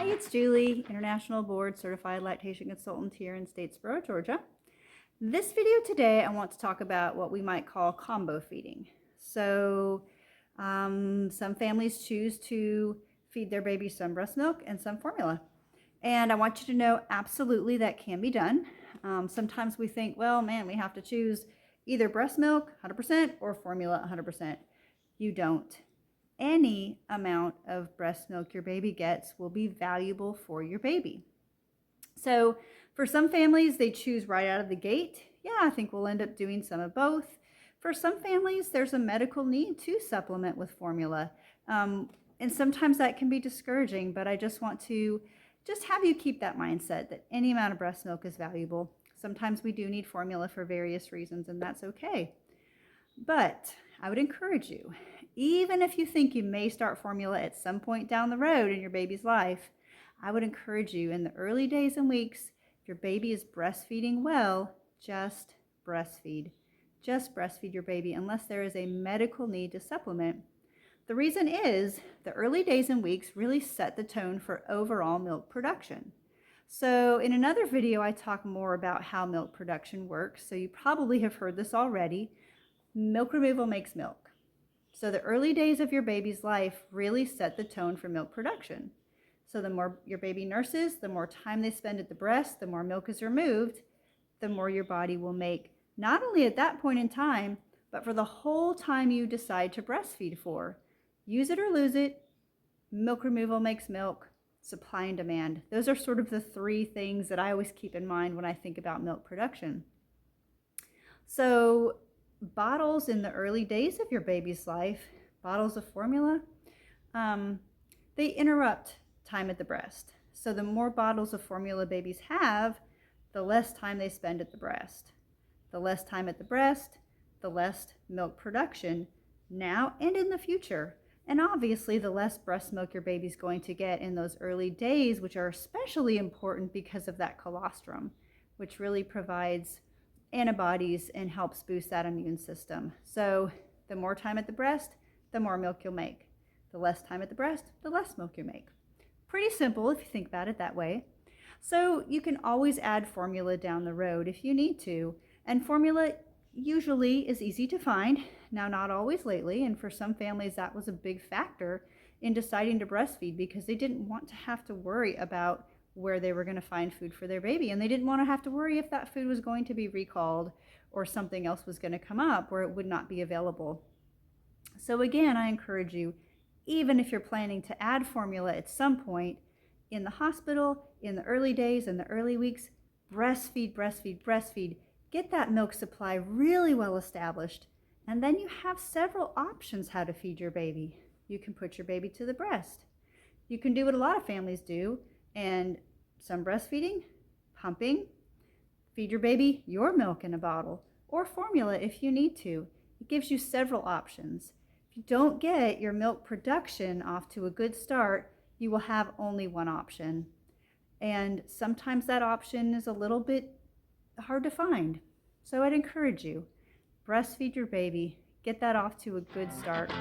Hey, it's Julie, International Board Certified Lactation Consultant here in Statesboro, Georgia. This video today, I want to talk about what we might call combo feeding. So some families choose to feed their baby some breast milk and some formula. And I want you to know absolutely that can be done. Sometimes we think, well, man, we have to choose either breast milk 100% or formula 100%. You don't. Any amount of breast milk your baby gets will be valuable for your baby. So for some families, they choose right out of the gate. Yeah, I think we'll end up doing some of both. For some families, there's a medical need to supplement with formula. And sometimes that can be discouraging, but I just want to have you keep that mindset that any amount of breast milk is valuable. Sometimes we do need formula for various reasons, and that's okay. But I would encourage you, even if you think you may start formula at some point down the road in your baby's life, I would encourage you in the early days and weeks, if your baby is breastfeeding well, just breastfeed. Just breastfeed your baby unless there is a medical need to supplement. The reason is the early days and weeks really set the tone for overall milk production. So in another video, I talk more about how milk production works. So you probably have heard this already. Milk removal makes milk. So the early days of your baby's life really set the tone for milk production. So the more your baby nurses, the more time they spend at the breast, the more milk is removed, the more your body will make, not only at that point in time, but for the whole time you decide to breastfeed for. Use it or lose it, milk removal makes milk, supply and demand. Those are sort of the three things that I always keep in mind when I think about milk production. So bottles in the early days of your baby's life, bottles of formula, they interrupt time at the breast. So the more bottles of formula babies have, the less time they spend at the breast. The less time at the breast, the less milk production now and in the future. And obviously the less breast milk your baby's going to get in those early days, which are especially important because of that colostrum, which really provides antibodies and helps boost that immune system. So the more time at the breast, the more milk you'll make. The less time at the breast, the less milk you make. Pretty simple if you think about it that way. So you can always add formula down the road if you need to. And formula usually is easy to find. Now, not always lately. And for some families, that was a big factor in deciding to breastfeed because they didn't want to have to worry about where they were going to find food for their baby. And they didn't want to have to worry if that food was going to be recalled or something else was going to come up where it would not be available. So again, I encourage you, even if you're planning to add formula at some point in the hospital, in the early days, in the early weeks, breastfeed, breastfeed, breastfeed. Get that milk supply really well established. And then you have several options how to feed your baby. You can put your baby to the breast. You can do what a lot of families do, and some breastfeeding, pumping, feed your baby your milk in a bottle, or formula if you need to. It gives you several options. If you don't get your milk production off to a good start, you will have only one option. And sometimes that option is a little bit hard to find. So I'd encourage you, breastfeed your baby, get that off to a good start.